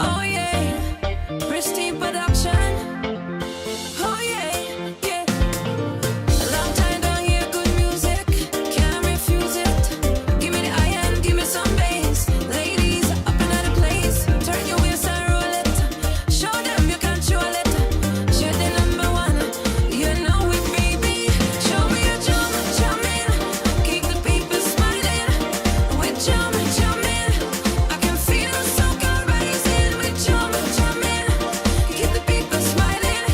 Oh yeah, pristine production. Oh yeah, yeah. A long time don't hear good music, can't refuse it. Give me the iron, give me some bass. Ladies up in the place, turn your waist and roll it. Show them you control it. You're the number one, you know it, baby. Show me your jamming, keep the people smiling. With jamming, I can feel the soca rising. With jamming, keep the people smiling.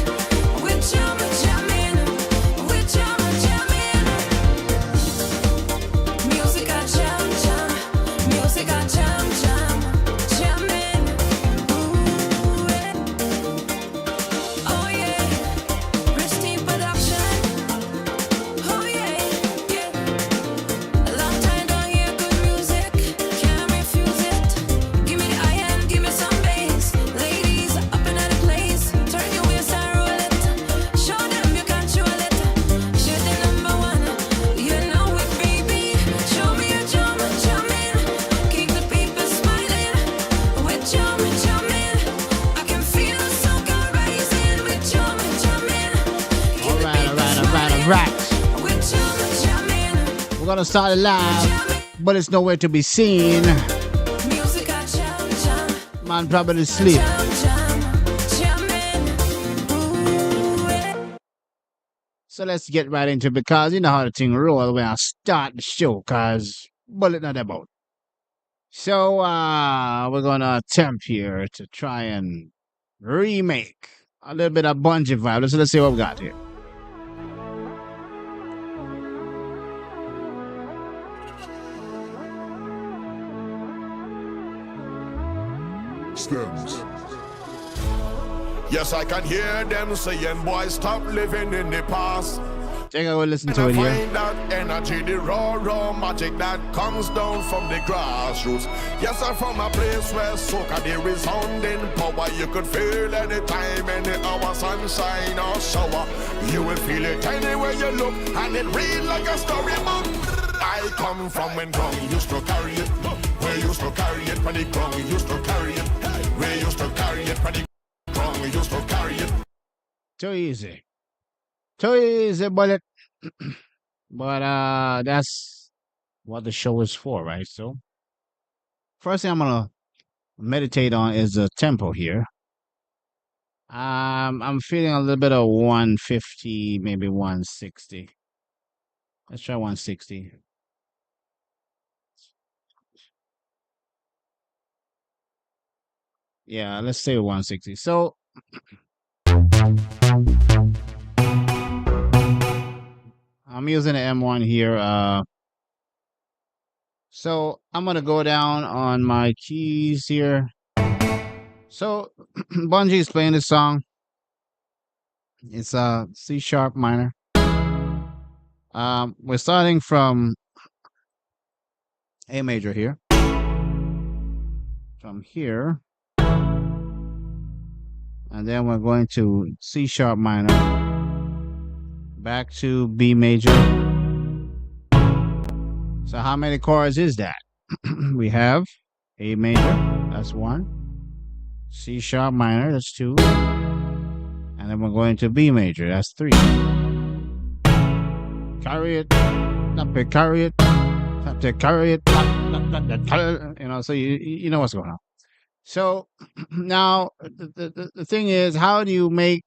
With jamming, with jamming. Music a jam, music a jam, jamming. Ooh, yeah. Oh yeah, pristine production. Oh yeah, yeah. A long time don't hear good music, can't refuse it. Give me the iron, give me some bass. Ladies up in the place, turn your waist and roll it. Show them you control it. You're the number one, you know it, baby. Show me your jamming, keep the people smiling. With jamming, I can feel the soca rising. With jamming, keep the people smiling. Right. With jamming. We're gonna start it live, but it's nowhere to be seen. Music a jam, Man probably sleep. jamming. Ooh, yeah. So let's get right into it because you know how the thing roll when I start the show, cause bullet not about. So we're gonna attempt here to try and remake a little bit of bunji vibe. Let's see what we got here. Stems. Yes, I can hear them saying, boy, stop living in the past. Take a go listen And to I it here. find that energy, the raw magic that comes down from the grassroots. Yes, I'm from a place where soca, the resounding power. You could feel anytime, any hour, sunshine or shower. You will feel it anywhere you look, and it read like a storybook. I come from when ground used to carry it. We used to carry it when the ground used to carry it. We used to carry it when the ground used to carry it. Too easy. Too easy, bullet. But that's what the show is for, right? So first thing I'm gonna meditate on is the tempo here. I'm feeling a little bit of 150, maybe 160. Let's try 160. Yeah, let's say 160. So I'm using the M1 here. So I'm gonna go down on my keys here. So Bunji is playing this song. It's a C sharp minor. We're starting from A major here. From here. And then we're going to C sharp minor. Back to B major. So how many chords is that? We have A major, that's one. C sharp minor, that's two. And then we're going to B major, that's three. Carry it, not to carry it, not to carry it, you know, so you know what's going on. So now the thing is, how do you make,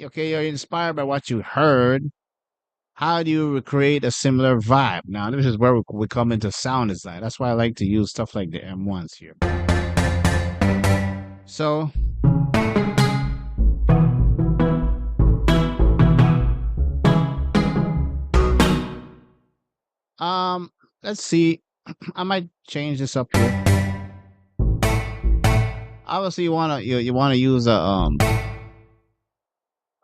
okay, you're inspired by what you heard. How do you recreate a similar vibe? Now, this is where we come into sound design. That's why I like to use stuff like the M1s here. So, let's see. I might change this up here. Obviously, you wanna use a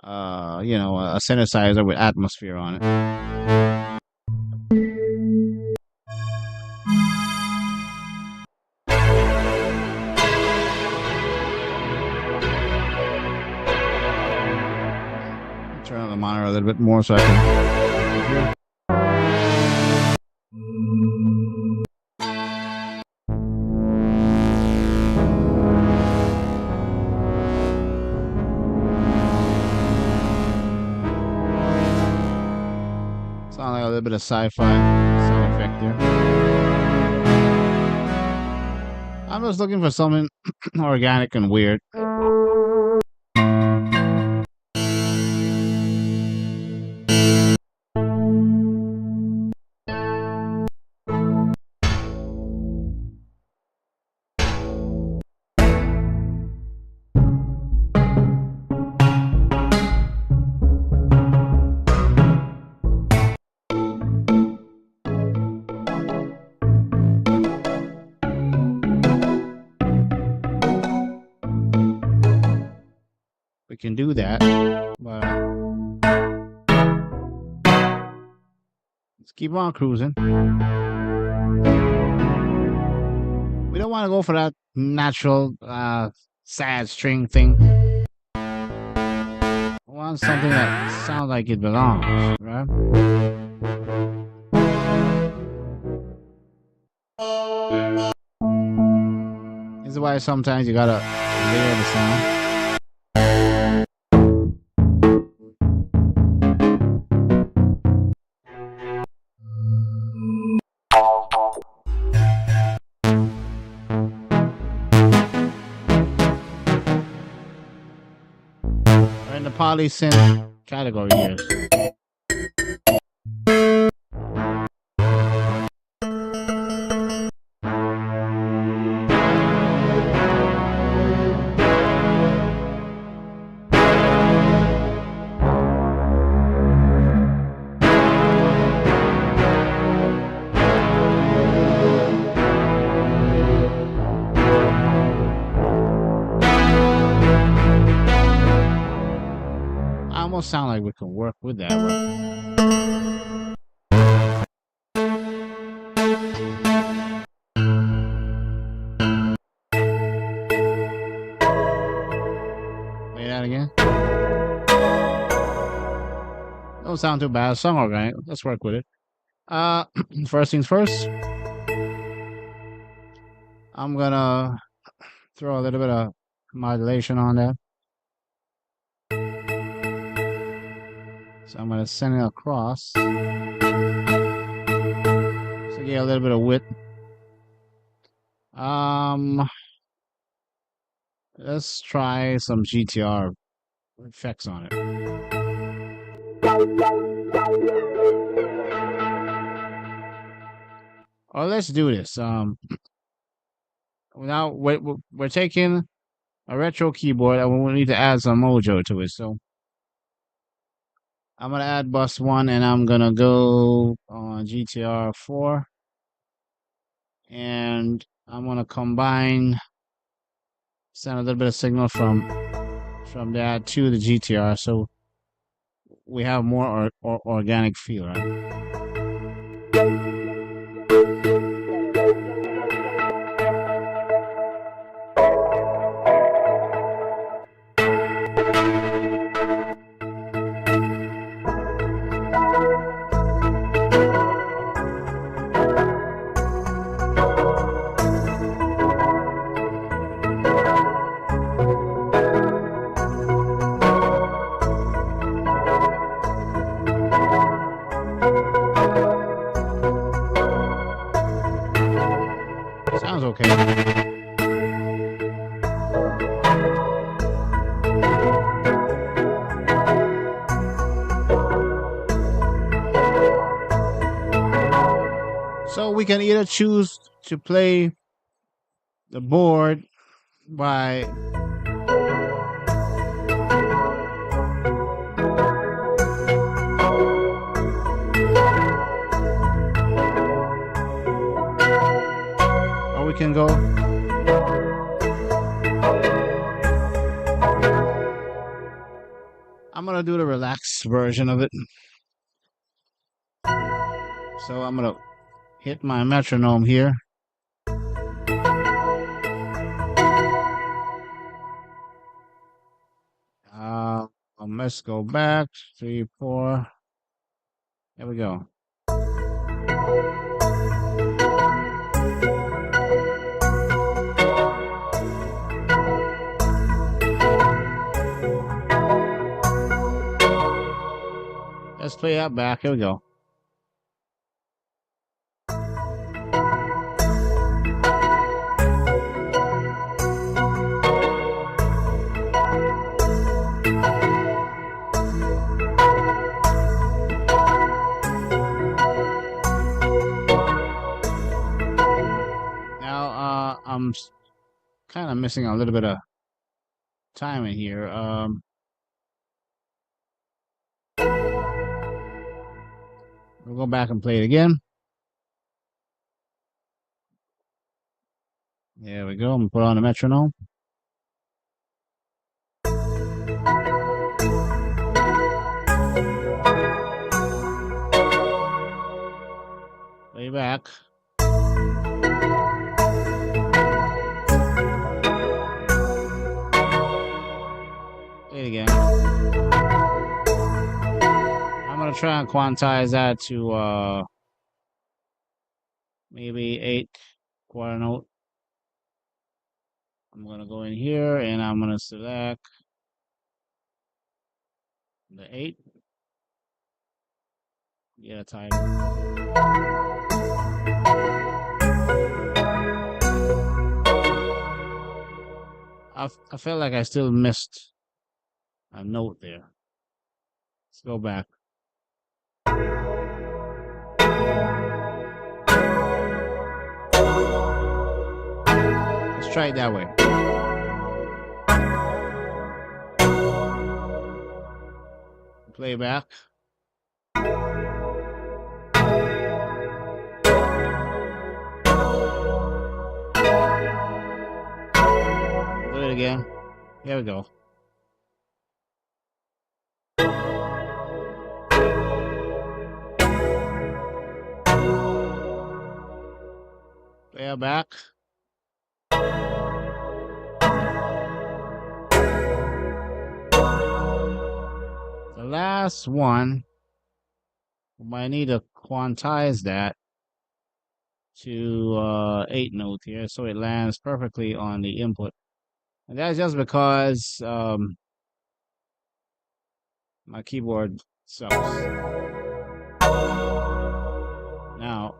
a synthesizer with atmosphere on it. Turn on the monitor a little bit more so I can. little bit of sci-fi sound effect there. I'm just looking for something organic and weird. We can do that, but let's keep on cruising. We don't want to go for that natural sad string thing. We want something that sounds like it belongs, right? This is why sometimes you gotta layer the sound. We're in the polysynth category here. Almost sound like we can work with that. Play that again. Don't sound too bad. Song organic. Let's work with it. First things first. I'm gonna throw a little bit of modulation on that. So I'm going to send it across. So get a little bit of width. Let's try some GTR effects on it. Or let's do this. Now we're taking a retro keyboard and we need to add some mojo to it. So I'm going to add bus 1 and I'm going to go on GTR 4. And I'm going to send a little bit of signal from that to the GTR so we have more organic feel, right? Sounds okay. So we can either choose to play the board by we can go I'm gonna do the relaxed version of it. So I'm gonna hit my metronome here. Let's go back 3, 4. There we go. Let's play that back. Here we go. kind of missing a little bit of timing here. We'll go back and play it again. There we go. I'm gonna put on the metronome. Play back. Play it again. I'm gonna try and quantize that to maybe 8 quarter note. I'm gonna go in here and I'm gonna select the 8. Get a title. I felt like I still missed a note there. Let's go back. Let's try it that way. Play back. Do it again. Here we go. Play it back. The last one, we might need to quantize that to 8 note here so it lands perfectly on the input. And that's just because my keyboard sucks. Now,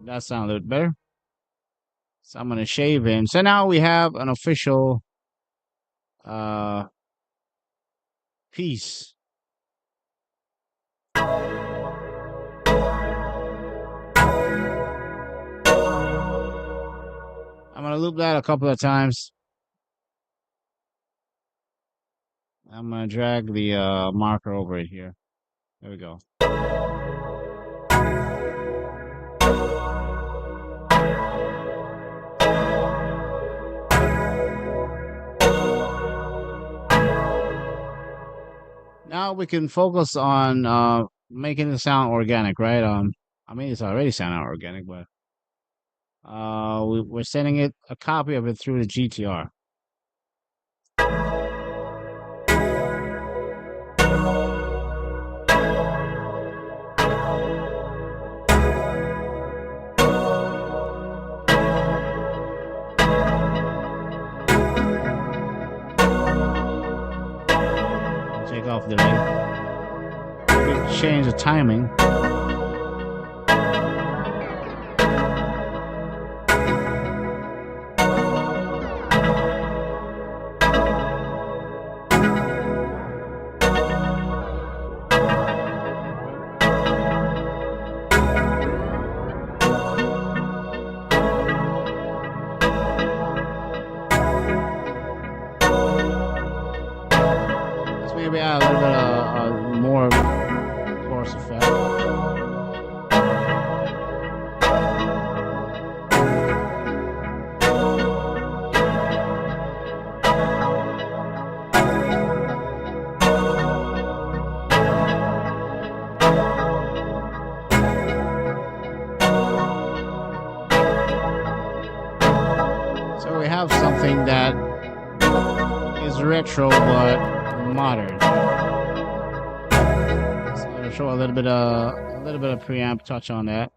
that sounds a bit better. So I'm going to shave in. So now we have an official piece. I'm going to loop that a couple of times. I'm going to drag the marker over it here. There we go. Now we can focus on making it sound organic, right? I mean, it's already sounding organic, but we're sending it a copy of it through the GTR. Take off the delay. Change the timing. Maybe add a little bit of more chorus effect. So we have something that is retro but modern. So I'm gonna show a little bit of preamp touch on that.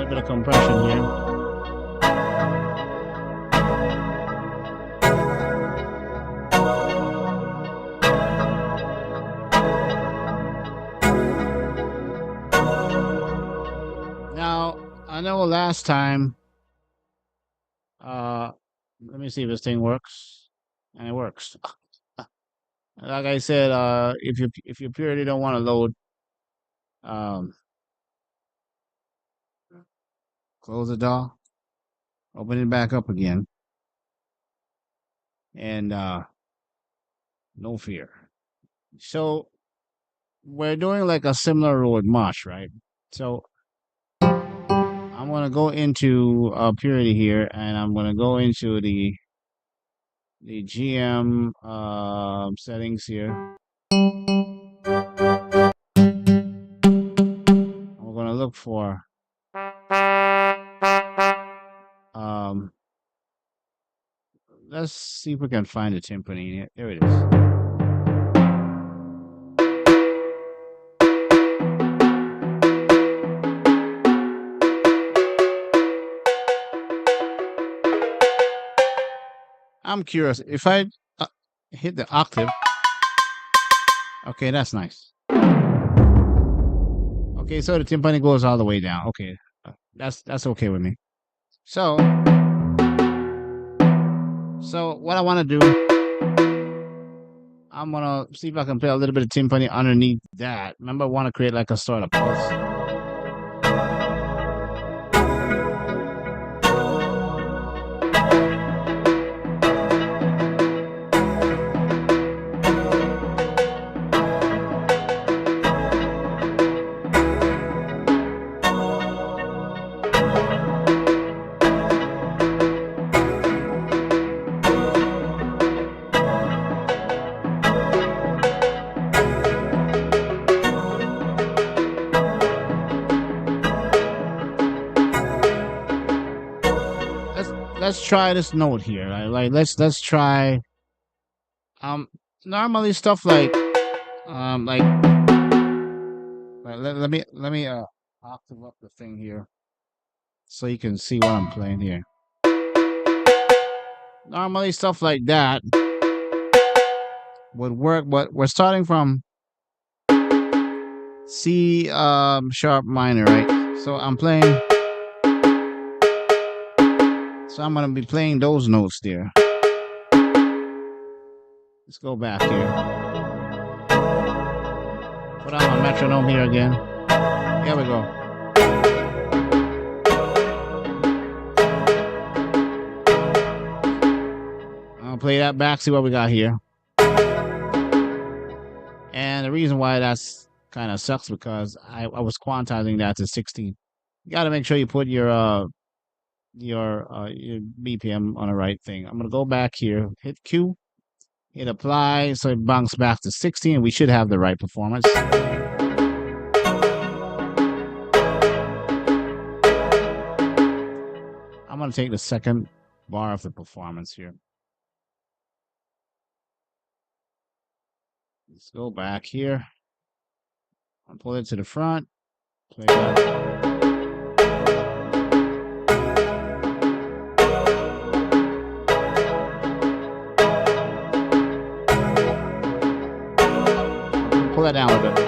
Bit of compression here. Now, I know last time, uh, let me see if this thing works. And it works. Like I said, if you purely don't want to load, um, close the door, open it back up again, and no fear. So we're doing like a similar road march, right? So I'm gonna go into purity here, and I'm gonna go into the GM settings here. We're gonna look for um. Let's see if we can find a timpani here. There it is. I'm curious if I uh, hit the octave. Okay, that's nice. Okay, so the timpani goes all the way down. Okay, that's okay with me. So what I want to do, I'm gonna see if I can play a little bit of timpani underneath that. Remember, I want to create like a sort of pulse. Let's try this note here. Right? Like let's try. Um, normally stuff like let me octave up the thing here so you can see what I'm playing here. Normally stuff like that would work, but we're starting from C sharp minor, right? So I'm playing. So I'm gonna be playing those notes there. Let's go back here. Put on my metronome here again. Here we go. I'll play that back, see what we got here. And the reason why that's kind of sucks because I was quantizing that to 16. You got to make sure you put your BPM on the right thing. I'm gonna go back here, hit Q, hit apply, so it bounces back to 16. And we should have the right performance. I'm gonna take the second bar of the performance here. Let's go back here. I'll pull it to the front. Play that. Pull that down a bit.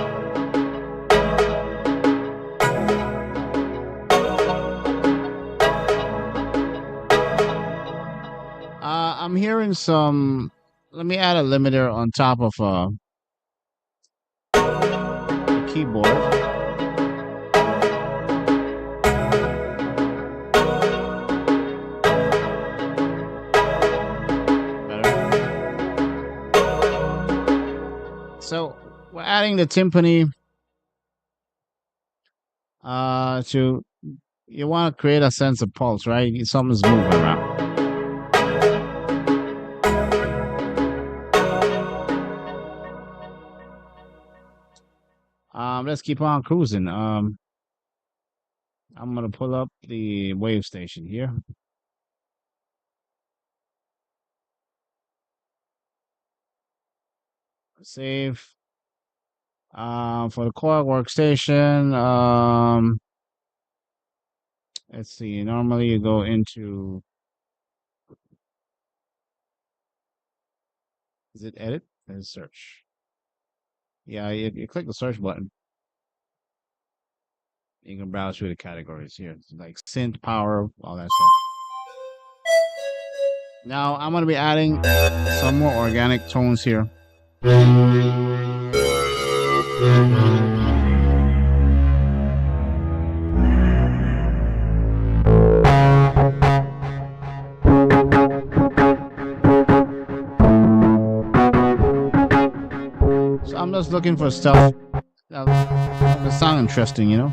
I'm hearing some. Let me add a limiter on top of the keyboard. Better. So we're adding the timpani to. You want to create a sense of pulse, right? Something's moving around. Let's keep on cruising. I'm gonna pull up the wave station here. Save. For the core workstation, let's see. Normally you go into. Is it edit? And search. Yeah, you click the search button. You can browse through the categories here, like synth, power, all that stuff. Now I'm gonna be adding some more organic tones here. So I'm just looking for stuff that sound interesting, you know.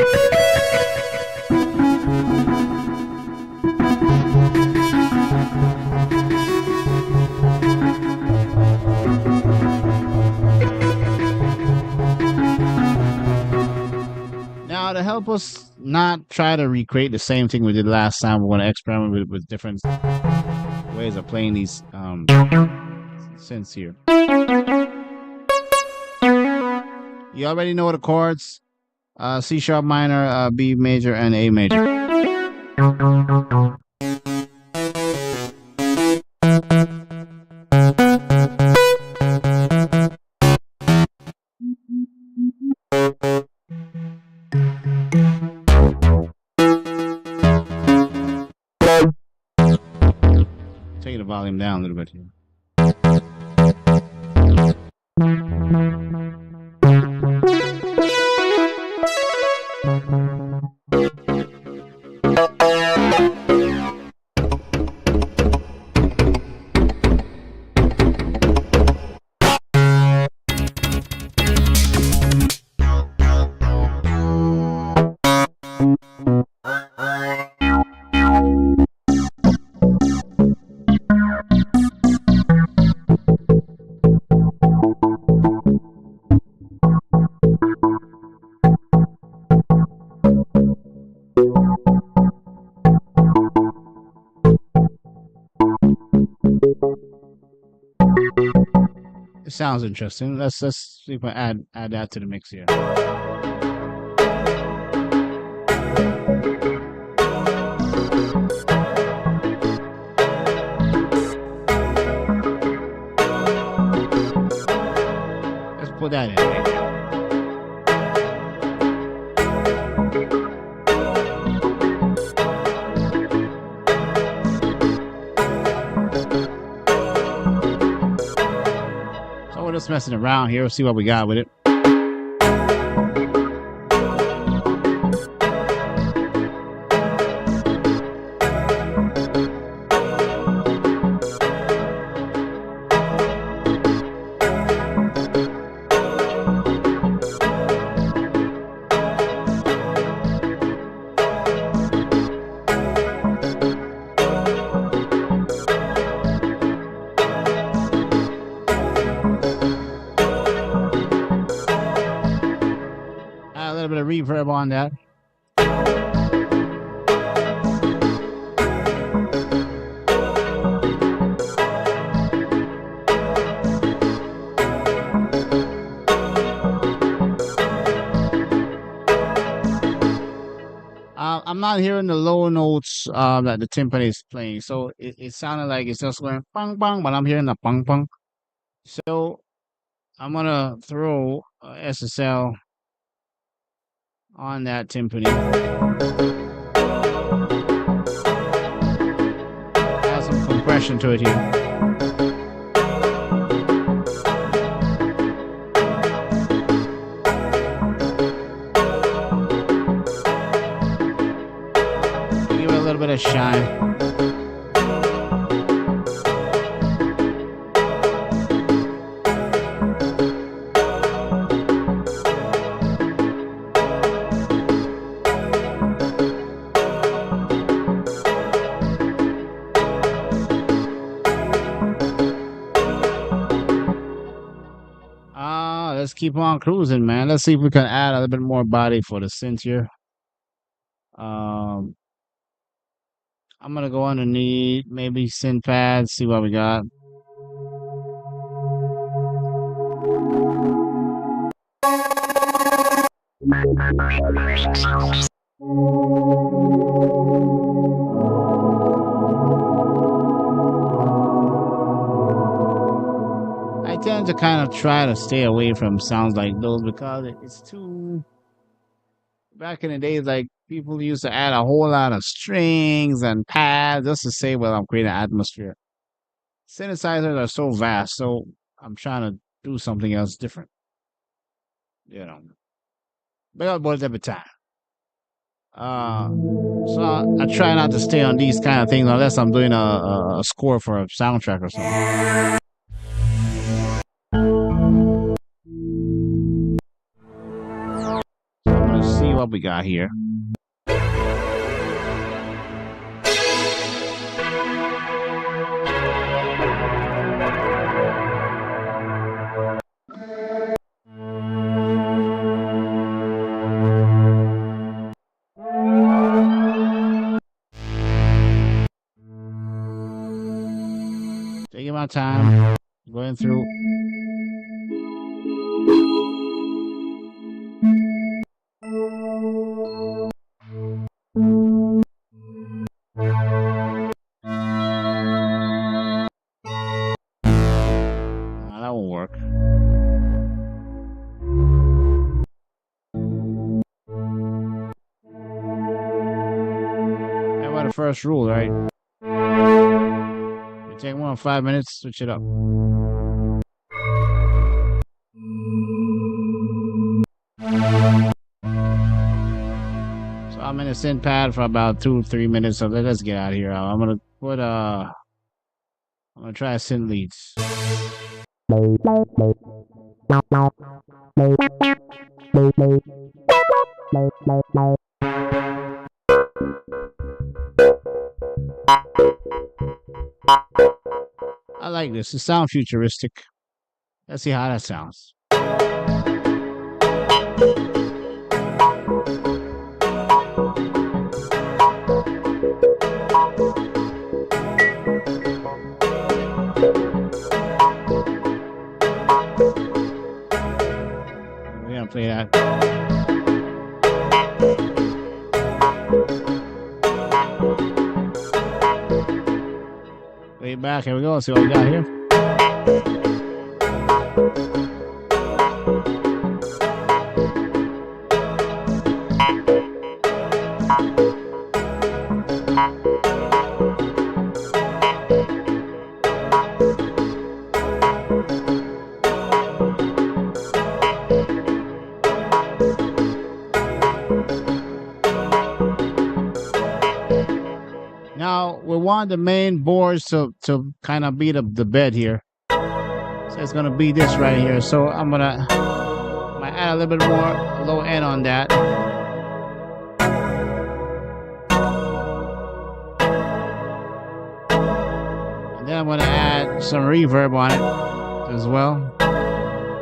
Now, to help us not try to recreate the same thing we did last time, we're going to experiment with different ways of playing these synths here. You already know the chords: C sharp minor, B major, and A major. Take the volume down a little bit here. It sounds interesting. Let's see if I add that to the mix here. Let's put that in right there. We're just messing around here. We'll see what we got with it. A little bit of reverb on that. I'm not hearing the low notes that the timpani is playing, so it sounded like it's just going bang bang, but I'm hearing the bang bang. So I'm gonna throw SSL on that timpani. Add some compression to it here. Give it a little bit of shine. Let's keep on cruising, man. Let's see if we can add a little bit more body for the synth here. I'm gonna go underneath, maybe synth pads, see what we got. I tend to kind of try to stay away from sounds like those because it's too back in the days, like people used to add a whole lot of strings and pads just to say, "Well, I'm creating an atmosphere." Synthesizers are so vast, so I'm trying to do something else different. You know, big up boys every time. Uh, so I try not to stay on these kind of things unless I'm doing a score for a soundtrack or something. So I'm gonna see what we got here. Taking my time, going through. That won't work. That was the first rule, right? You take more than 5 minutes, switch it up. So I'm in a synth pad for about 2-3 minutes. So let's get out of here. I'm gonna put I'm gonna try synth leads. I like this. It sounds futuristic. Let's see how that sounds. We're gonna play that. Way back. Here we go. Let's see what we got here. Now we want the main boards to kind of be the bed here. So it's gonna be this right here. So I'm gonna might add a little bit more low end on that. And then I'm gonna add some reverb on it as well.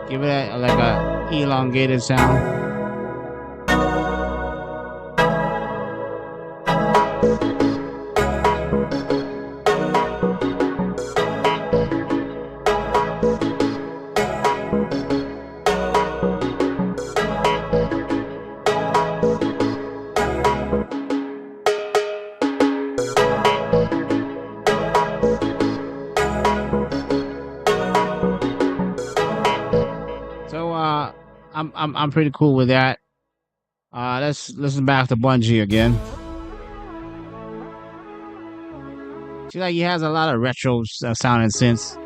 Give it like a elongated sound. So I'm pretty cool with that. Let's listen back to Bunji again. See, like he has a lot of retro sounding synths.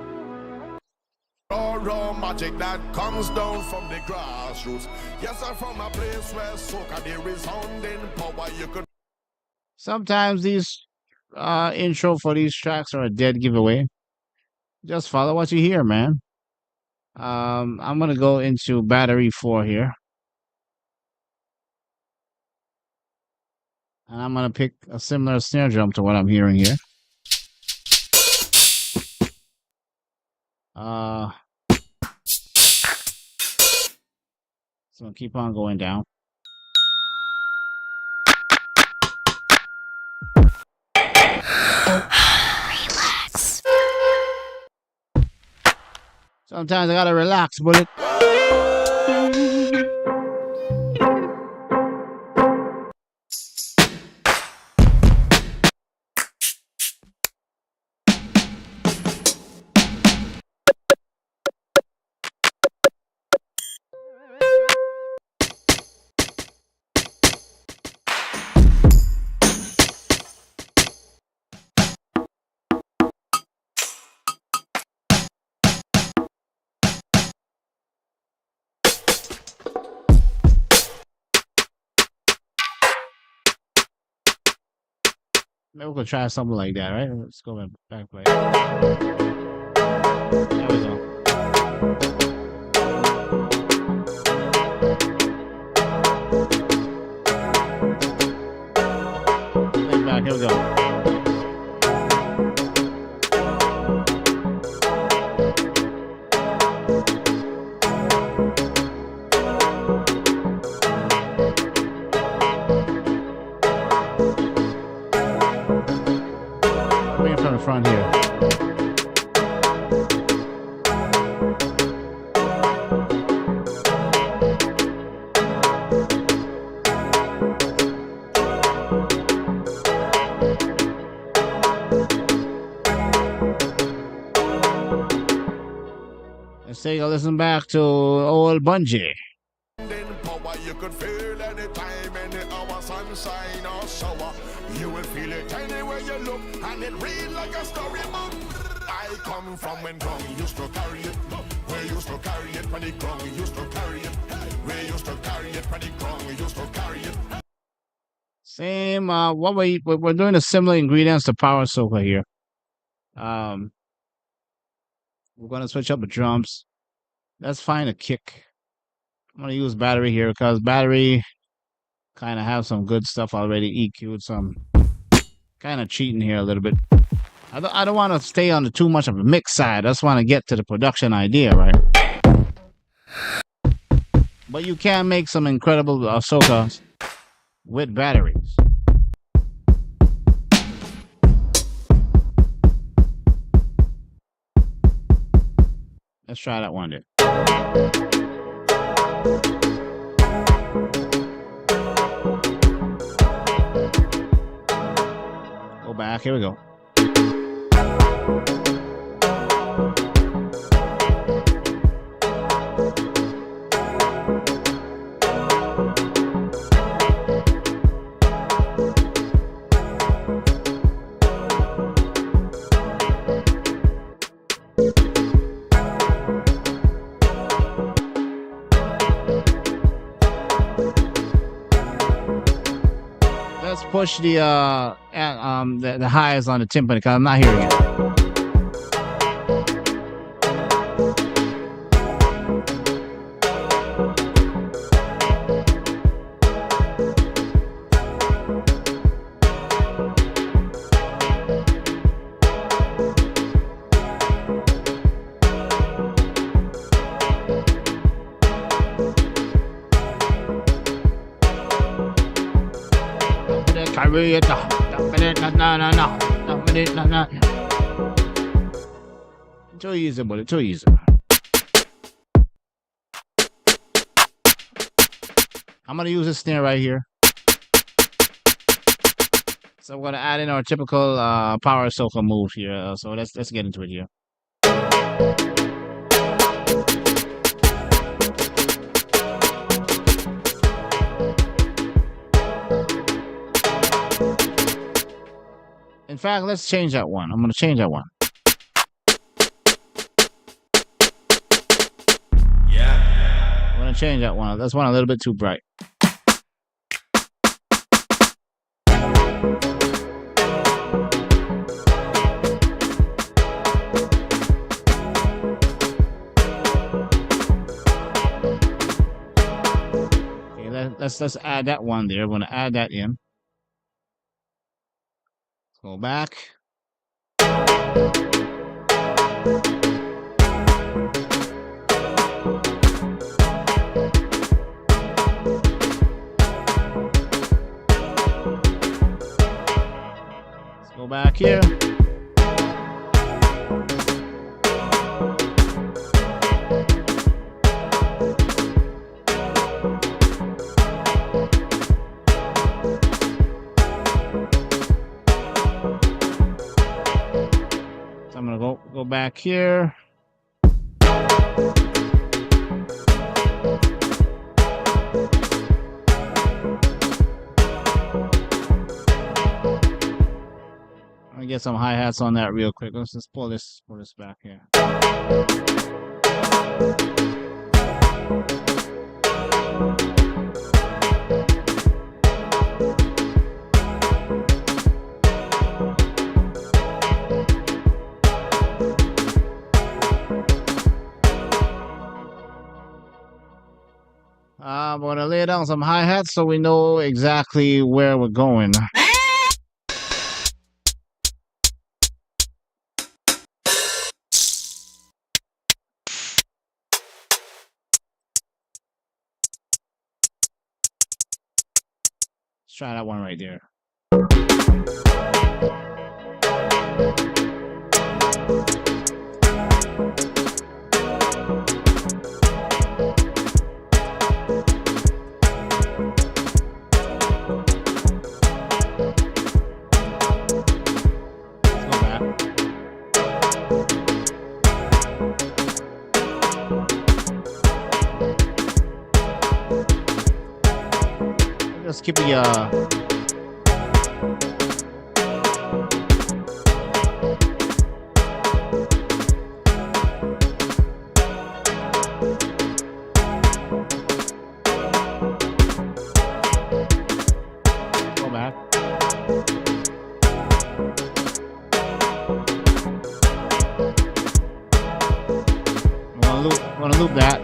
Raw magic that comes down from the grassroots. Yes, I'm from a place where soca the resounding power you could. Sometimes these intro for these tracks are a dead giveaway. Just follow what you hear, man. I'm gonna go into battery 4 here. And I'm gonna pick a similar snare drum to what I'm hearing here. So keep on going down. Relax. Sometimes I gotta relax, bullet. Maybe we could try something like that, right? Let's go back play. There we go. Play back. Here we go. Waiting from the front here. Let's take a listen back to old bunji. Power you could feel anytime, any hour, sunshine or shower. You will feel it anywhere you look, and it read like a storybook. I come from when ground used to carry it. We used to carry it when the ground used to carry it. We used to carry it when the ground used to carry it. Same. We're doing the similar ingredients to power soca here. We're gonna switch up the drums. Let's find a kick. I'm gonna use battery here because battery kind of have some good stuff already EQ'd. Some kind of cheating here a little bit. I don't want to stay on the too much of a mix side. I just want to get to the production idea, right? But you can make some incredible soca with batteries. Let's try that one there. Go back. Here we go. Let's push the highs on the timpani because I'm not hearing it. Too easy, buddy. Too easy. I'm gonna use this snare right here. So we're gonna add in our typical power soca move here. So let's get into it here. In fact, let's change that one. I'm going to change that one. Yeah. I'm going to change that one. That's one a little bit too bright. Okay, let's add that one there. I'm going to add that in. Go back. Let's go back here. I'm gonna go back here. Let me get some hi-hats on that real quick. Let's just pull this back here. I'm gonna lay down some hi-hats so we know exactly where we're going. Let's try that one right there. Let's keep the go back. I'm gonna loop that.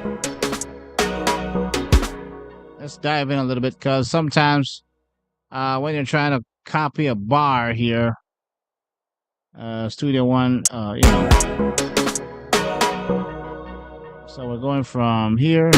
Let's dive in a little bit because sometimes when you're trying to copy a bar here, Studio One, so we're going from here.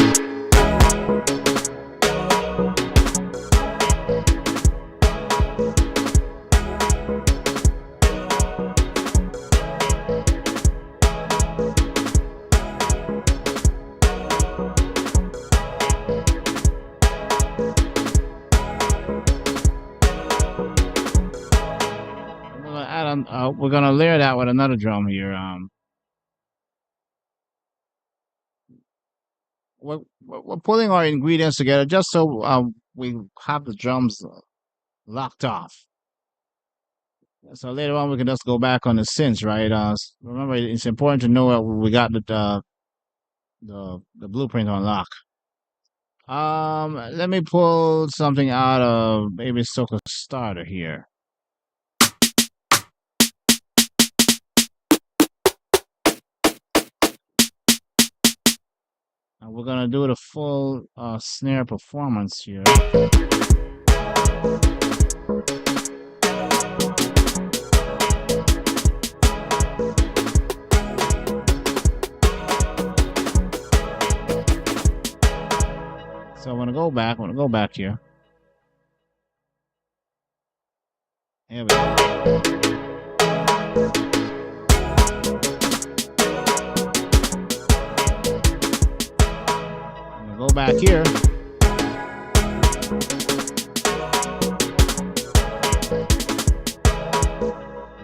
We're gonna layer that with another drum here. We're pulling our ingredients together just so we have the drums locked off. So later on we can just go back on the synths, right? Remember, it's important to know that we got the blueprint on lock. Let me pull something out of maybe Soca Starter here. And we're gonna do the full snare performance here. So I'm gonna go back here. Here we go. Go back here. As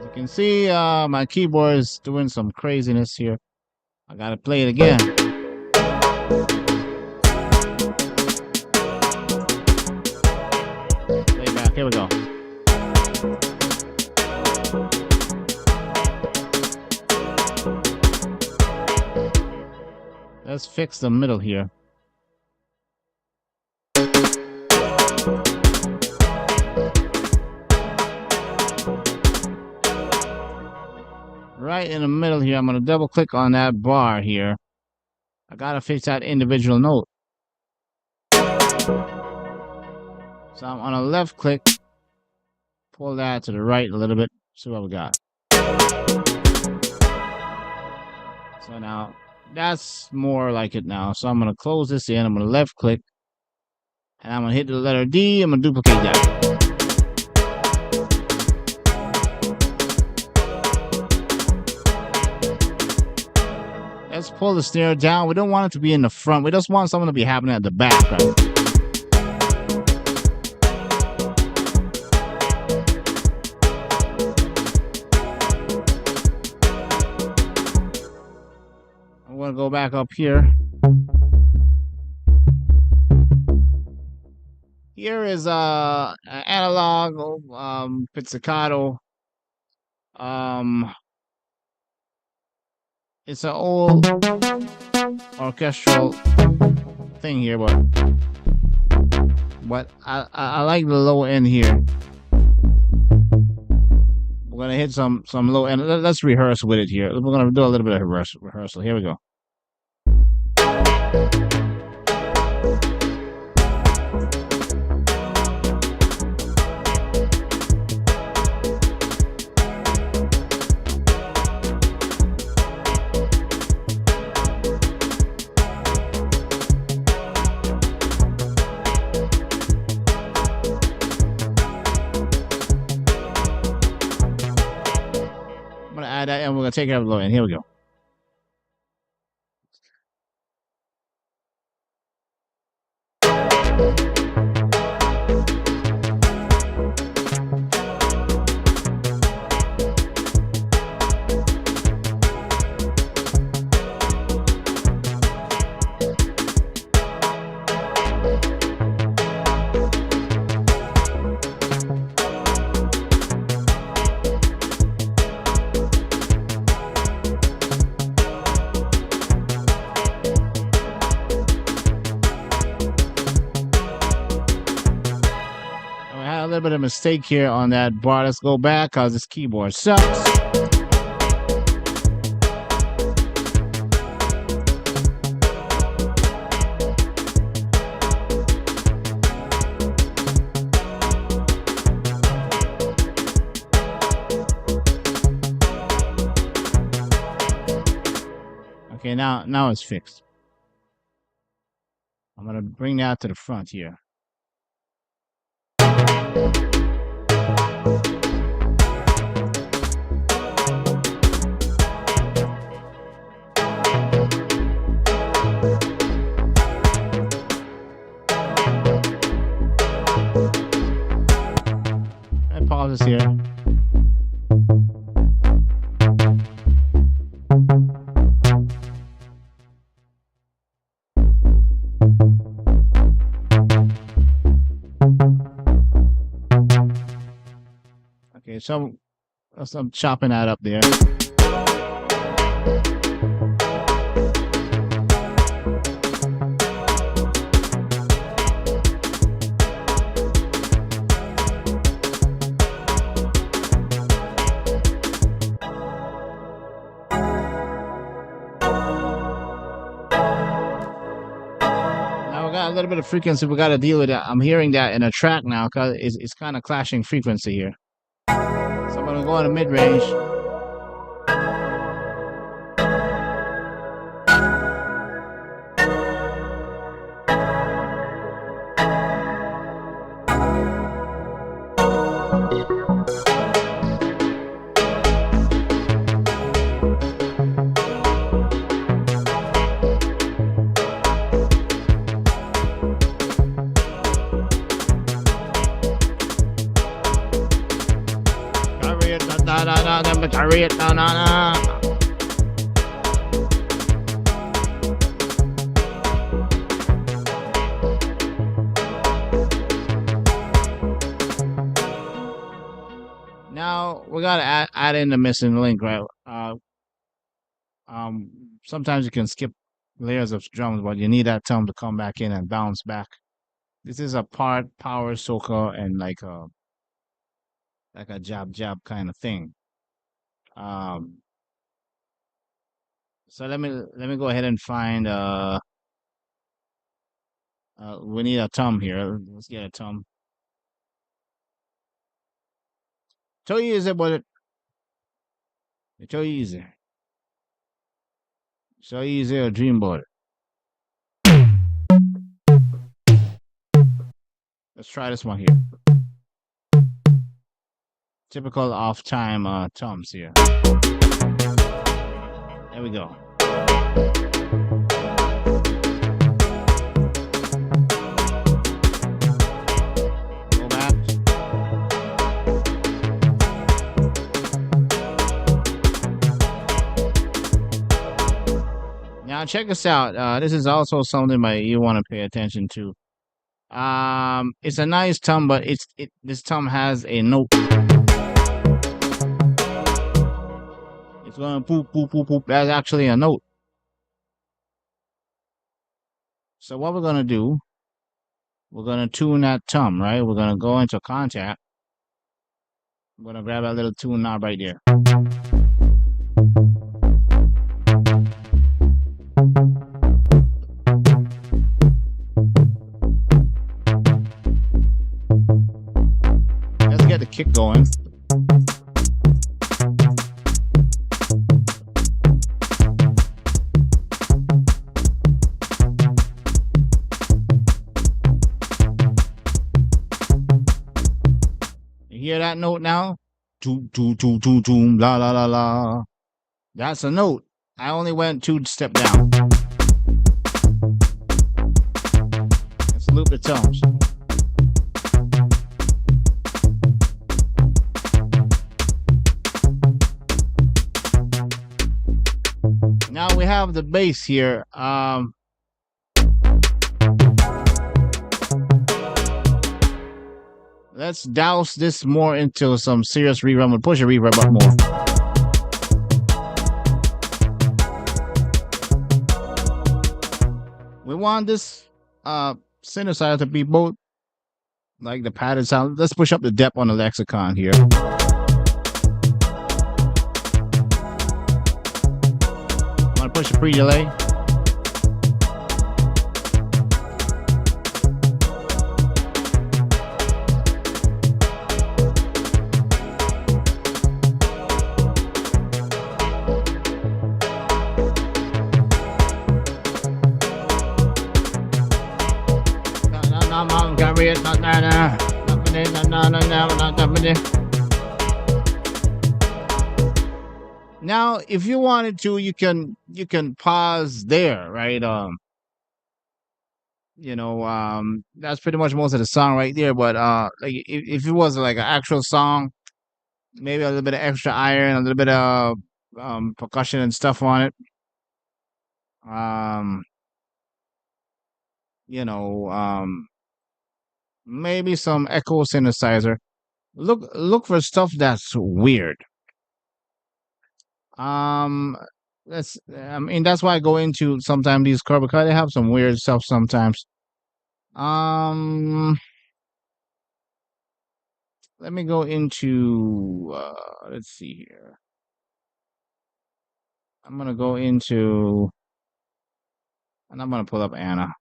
you can see, my keyboard is doing some craziness here. I gotta play it again. Play back. Here we go. Let's fix the middle here. Right in the middle here, I'm going to double click on that bar here. I got to fix that individual note. So I'm on a left click, pull that to the right a little bit, see what we got. So now that's more like it now. So I'm going to close this in, I'm going to left click, and I'm going to hit the letter D, I'm going to duplicate that. Let's pull the snare down. We don't want it to be in the front. We just want something to be happening at the back, right? I'm going to go back up here. Here is analog pizzicato. It's an old orchestral thing here, but I like the low end here. We're gonna hit some low end. Let's rehearse with it here. We're gonna do a little bit of rehearsal. Here we go. that, and we're gonna take it up low end. Here we go. A little bit of mistake here on that bar. Let's go back because this keyboard sucks. Okay, now it's fixed. I'm gonna bring that to the front here. And pause this here. Okay, so I'm chopping that up there. Now we got a little bit of frequency. We got to deal with that. I'm hearing that in a track now because it's kind of clashing frequency here. So I'm going to go in the mid-range. Carry it, no. Now we gotta add in the missing link, right? Sometimes you can skip layers of drums, but you need that tom to come back in and bounce back. This is a part power soca and like a jab kind of thing. So let me go ahead and find we need a tom here. Let's get a tom. So easy, but it's so easy. So easy a dream about it. Let's try this one here. Typical off time toms here. There we go. Go back. Now check this out. This is also something that you want to pay attention to. It's a nice tom, but this tom has a note. It's going poop, poop, poop, poop. That's actually a note. So what we're going to do, we're going to tune that tom, right? We're going to go into contact. I'm going to grab that little tune knob right there. Let's get the kick going. You hear that note now? Toom, toom, toom, toom, toom, la, la, la, la. That's a note. I only went 2 step down. Let's loop the tones. Now we have the bass here. Let's douse this more into some serious reverb. I'm gonna push the reverb up more. We want this synthesizer to be both like the padded sound. Let's push up the depth on the lexicon here. I'm gonna push the pre-delay. Now, if you wanted to, you can pause there, right? That's pretty much most of the song right there. But like if it was like an actual song, maybe a little bit of extra iron, a little bit of percussion and stuff on it. Maybe some echo synthesizer. Look for stuff that's weird. That's why I go into sometimes these cars, because they have some weird stuff sometimes. Let me go into let's see here. I'm gonna go into, and I'm gonna pull up Anna.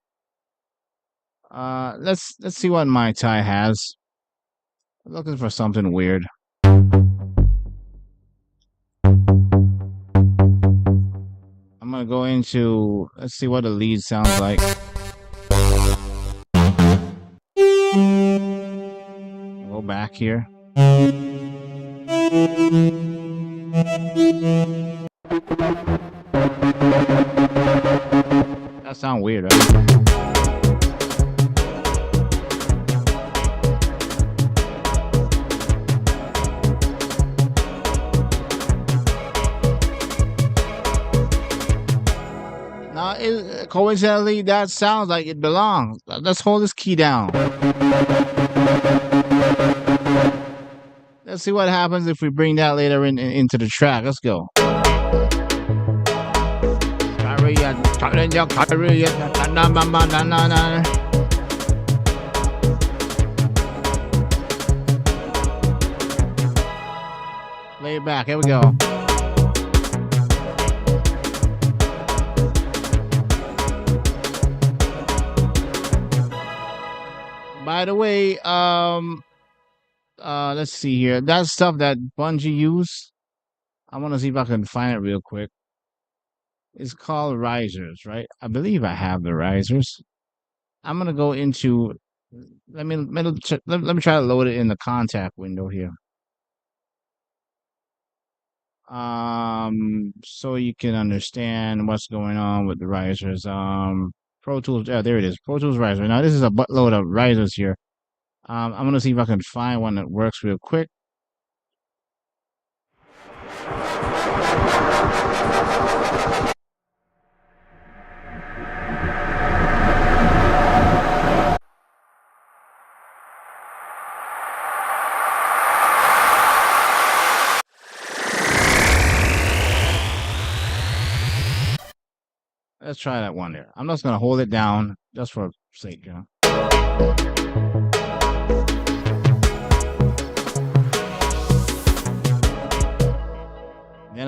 Let's see what my tie has. I'm looking for something weird. I'm gonna go into, let's see what the lead sounds like. Go back here. That sounds weird, right? Coincidentally, that sounds like it belongs. Let's hold this key down. Let's see what happens if we bring that later into the track. Let's go. Lay it back. Here we go. By the way, let's see here. That stuff that Bunji used, I want to see if I can find it real quick. It's called risers, right? I believe I have the risers. I'm gonna go into. Let me try to load it in the contact window here. So you can understand what's going on with the risers. Pro Tools, there it is. Pro Tools riser. Now this is a buttload of risers here. I'm gonna see if I can find one that works real quick. Let's try that one there. I'm just gonna hold it down just for sake, Then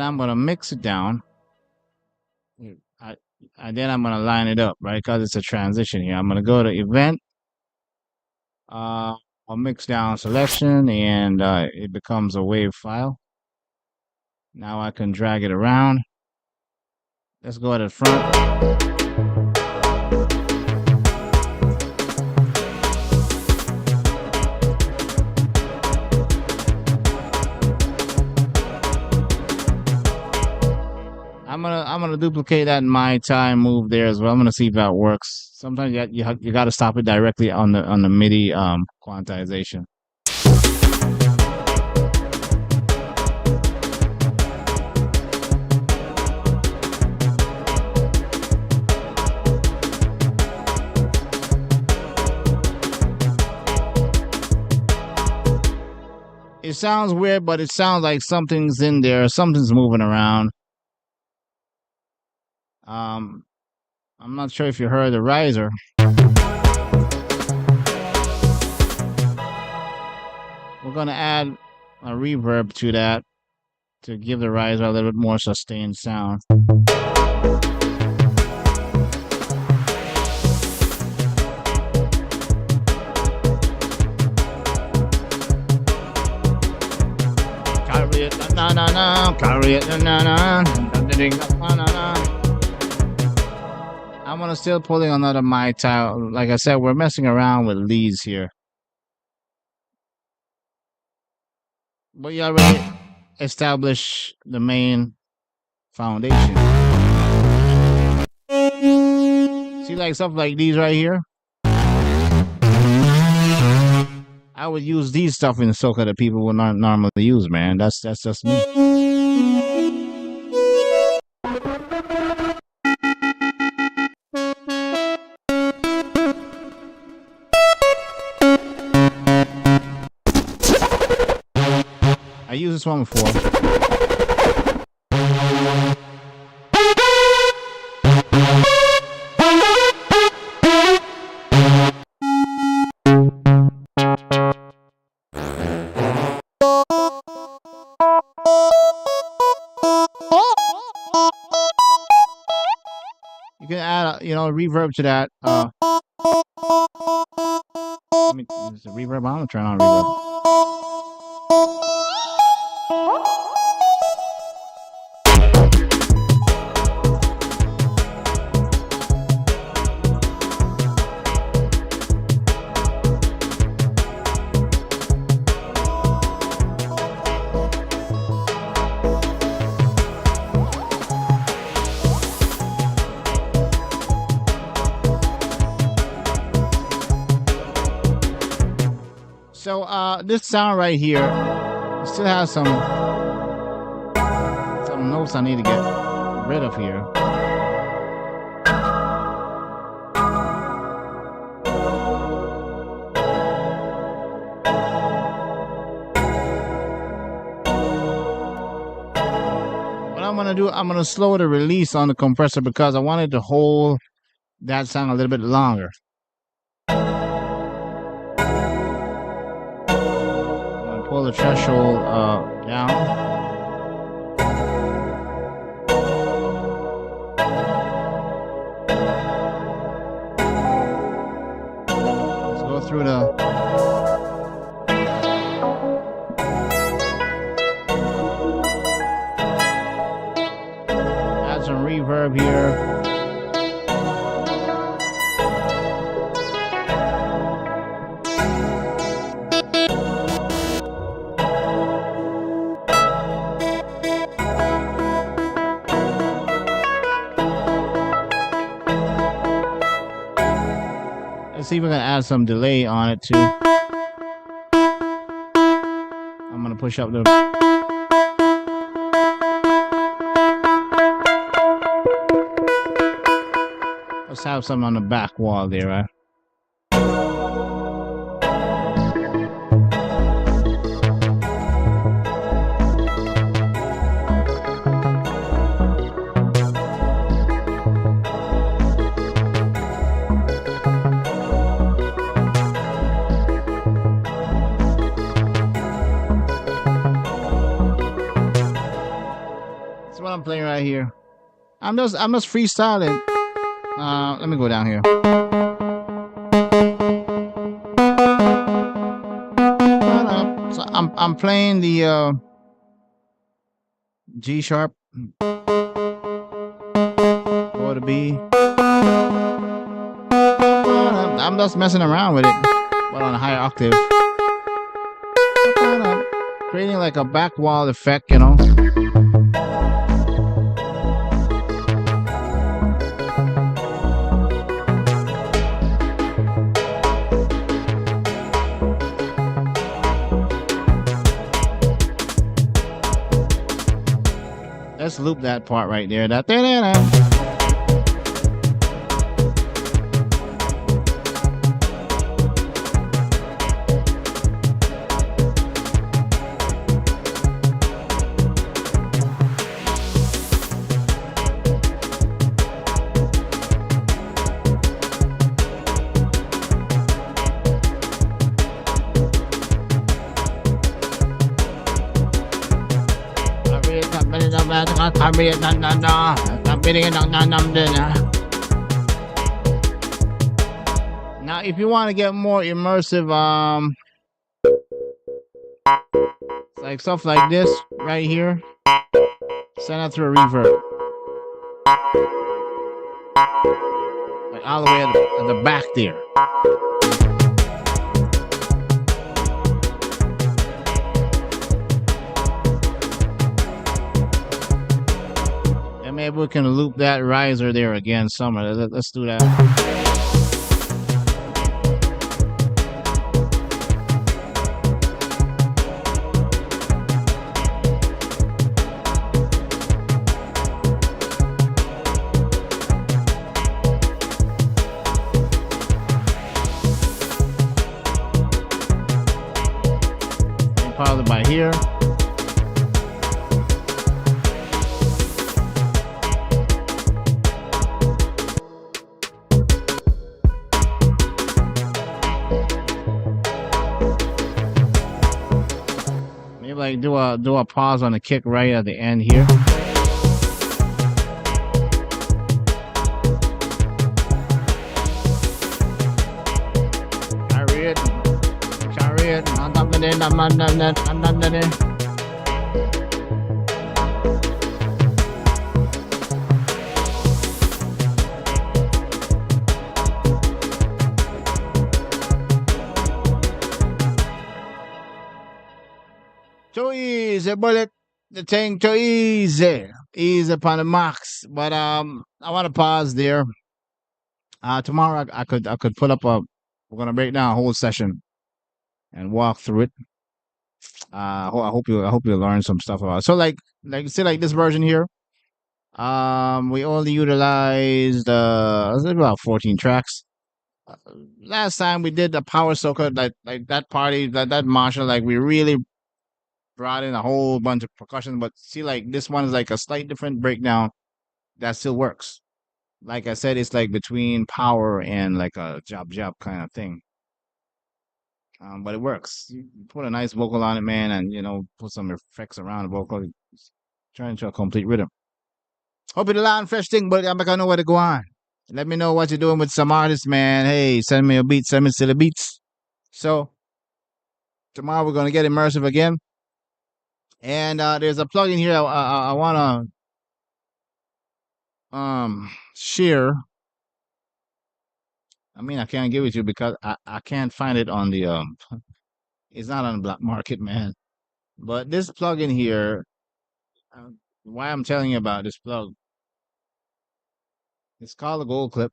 I'm gonna mix it down. Then I'm gonna line it up, right? Because it's a transition here. I'm gonna go to event. I'll mix down selection, and it becomes a wave file. Now I can drag it around. Let's go to the front. I'm gonna duplicate that my time move there as well. I'm gonna see if that works. Sometimes you got to stop it directly on the MIDI quantization. It sounds weird, but it sounds like something's in there. Something's moving around. I'm not sure if you heard the riser. We're gonna add a reverb to that to give the riser a little bit more sustained sound. Carry it, na na na, carry it, na na na, na na na. I'm gonna still pulling another my tile. Like I said, we're messing around with leads here. But you already established the main foundation. See, like stuff like these right here. I would use these stuff in soca that people would not normally use, man. That's just me. I used this one before. You can add, reverb to that. Let me use the reverb. I'm gonna turn on reverb. So this sound right here still has some notes I need to get rid of here. What I'm gonna do, I'm gonna slow the release on the compressor because I wanted to hold that sound a little bit longer. Pull the threshold down. Let's go through the add some reverb here. Let's see if we're gonna add some delay on it too. I'm gonna push up the let's have something on the back wall there, right? That's what I'm playing right here. I'm just freestyling. Let me go down here. So I'm playing the G sharp or the B. I'm just messing around with it, but on a higher octave, creating like a back wall effect, you know. let's loop that part right there. That. Now, if you want to get more immersive, like stuff like this right here, send it through a reverb, like all the way at the back there. And maybe we can loop that riser there again somewhere. Let's do that. Probably by here. Maybe like do a pause on the kick right at the end here. Carry it. Too easy, bullet. The thing too easy. Easy upon the marks. But I want to pause there. Tomorrow I could put up we're gonna break down a whole session and walk through it. I hope you learn some stuff about it. So like say like this version here. We only utilized about 14 tracks. Last time we did the power soca, like that party, that Marshall, like we really brought in a whole bunch of percussion. But see, like this one is like a slight different breakdown that still works. Like I said, it's like between power and like a job kind of thing. But it works. You put a nice vocal on it, man, and put some effects around the vocal, turn into a complete rhythm. Hope it's a lot fresh thing, but I'm not gonna know where to go on. Let me know what you're doing with some artists, man. Hey, send me a beat, send me silly beats. So tomorrow we're gonna get immersive again. And there's a plugin here I wanna share. I mean, I can't give it to you because I can't find it on the it's not on the black market, man. But this plugin here, why I'm telling you about this plug, it's called a Gold Clip.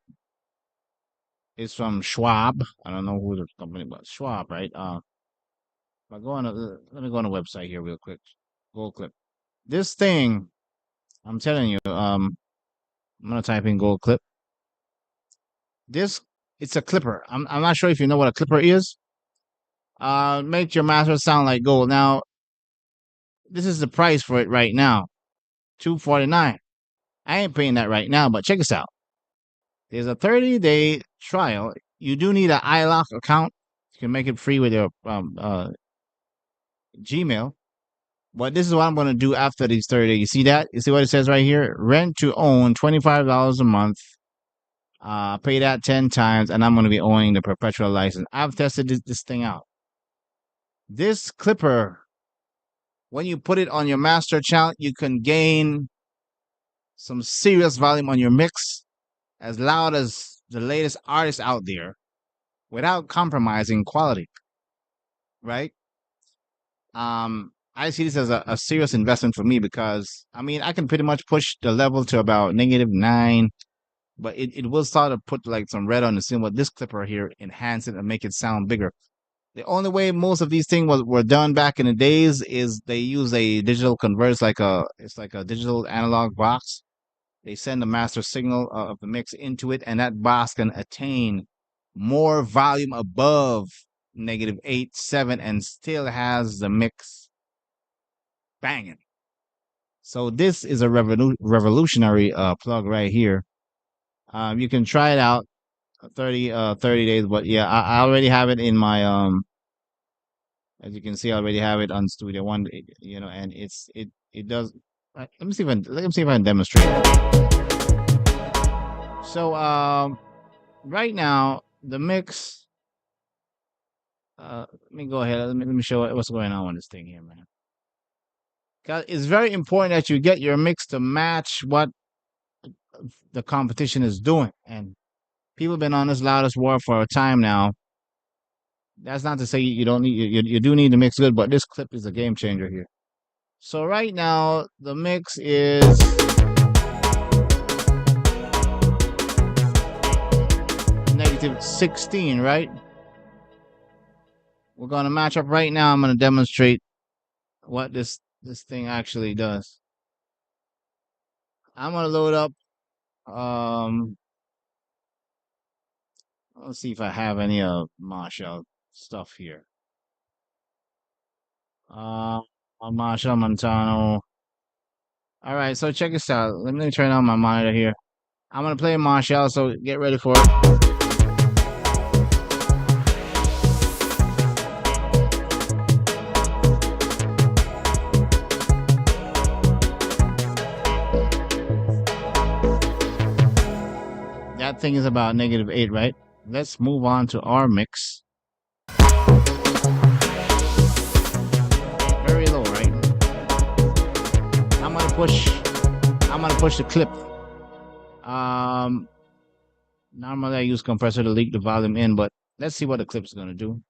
It's from Schwab. I don't know who the company, but Schwab, right? If I go on, let me go on the website here real quick. Gold Clip. This thing, I'm telling you, I'm gonna type in Gold Clip. It's a clipper. I'm not sure if you know what a clipper is. Make your master sound like gold. Now, this is the price for it right now, $249. I ain't paying that right now, but check this out. There's a 30-day trial. You do need an iLock account. You can make it free with your Gmail. But this is what I'm going to do after these 30 days. You see that? You see what it says right here? Rent to own, $25 a month. Pay that 10 times, and I'm going to be owning the perpetual license. I've tested this thing out. This clipper, when you put it on your master channel, you can gain some serious volume on your mix, as loud as the latest artists out there, without compromising quality. Right? I see this as a serious investment for me because, I mean, I can pretty much push the level to about -9, but it will start to put like some red on the scene. But this clipper here enhance it and make it sound bigger. The only way most of these things were done back in the days is they use a digital converter. It's like a digital analog box. They send the master signal of the mix into it, and that box can attain more volume above -8.7 and still has the mix banging. So this is a revolutionary plug right here. You can try it out 30 days, but yeah, I already have it in my as you can see, I already have it on Studio One, and it does. Let me see if I can demonstrate. So right now the mix. Let me go ahead. Let me show what's going on with this thing here, man. 'Cause it's very important that you get your mix to match what the competition is doing, and people have been on this loudest war for a time now. That's not to say you don't need you do need to mix good, but this clip is a game changer here. So right now the mix is -16, right? We're gonna match up right now. I'm gonna demonstrate what this thing actually does. I'm gonna load up. Let's see if I have any Marshall stuff here. Marshall Montano. All right, so check this out. Let me turn on my monitor here. I'm gonna play Marshall, so get ready for it. That thing is about -8, right? Let's move on to our mix. Very low, right? I'm gonna push the clip. Normally I use compressor to leak the volume in, but let's see what the clip's gonna do.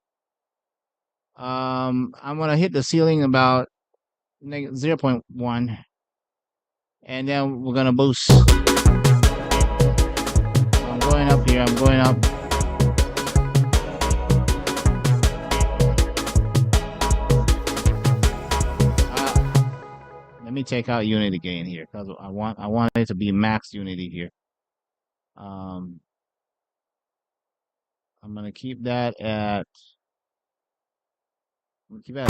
I'm gonna hit the ceiling about 0.1, and then we're gonna boost. I'm going up here. I'm going up. Let me take out unity gain here because I want it to be max unity here. I'm gonna keep that at. Keep that.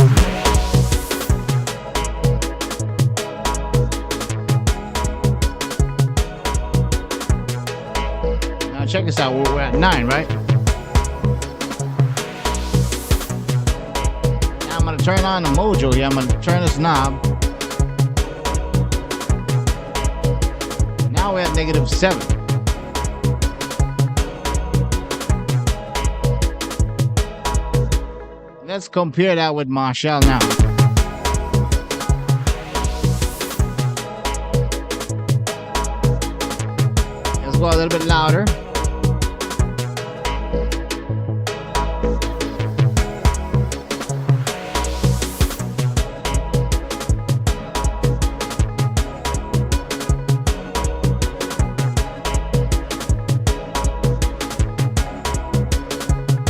Now check this out. We're at 9, right? Now I'm gonna turn on the mojo here. I'm gonna turn this knob. Now we're at -7. Let's compare that with Marshall now. Let's go a little bit louder.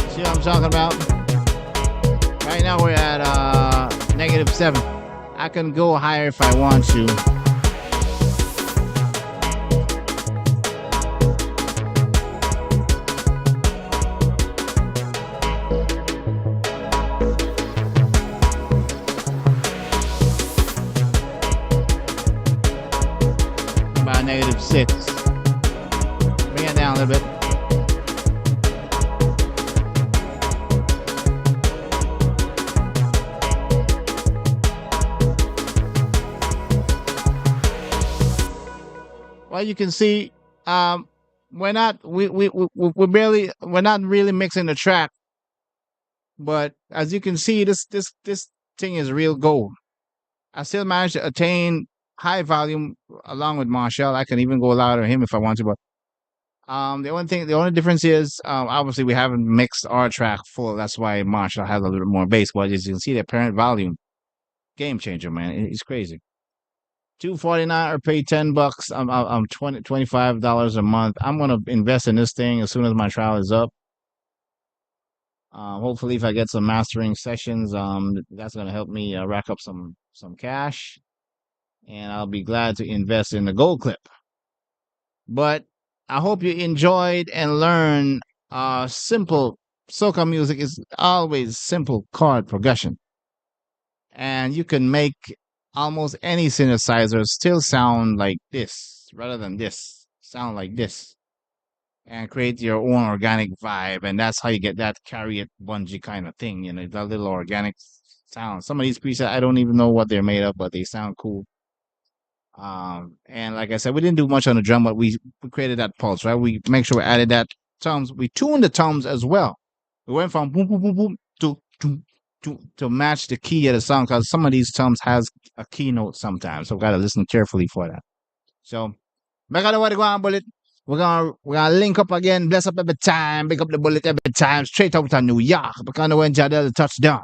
See what I'm talking about? Right now we're at -7. I can go higher if I want to. About -6. Bring it down a little bit. Well, you can see, we're not we're not really mixing the track, but as you can see, this thing is real gold. I still managed to attain high volume along with Marshall. I can even go louder than him if I want to, but the only difference is obviously we haven't mixed our track full. That's why Marshall has a little bit more bass. But as you can see, the apparent volume, game changer, man. It's crazy. $249 or pay $10. I'm $25 a month. I'm gonna invest in this thing as soon as my trial is up. Hopefully, if I get some mastering sessions, that's gonna help me rack up some cash, and I'll be glad to invest in the gold clip. But I hope you enjoyed and learned. Simple soca music is always simple chord progression, and you can make almost any synthesizer still sound like this rather than this, sound like this, and create your own organic vibe. And that's how you get that carry it bunji kind of thing, that little organic sound. Some of these presets, I don't even know what they're made of, but they sound cool. And like I said, we didn't do much on the drum, but we created that pulse, right? We make sure we added that toms. We tuned the toms as well. We went from boom, boom, boom, boom to match the key of the song, because some of these toms has a keynote sometimes, so we gotta listen carefully for that. So, back out the go on, bullet. We're gonna link up again. Bless up every time. Pick up the bullet every time. Straight out of New York. Because when Jadel touchdown.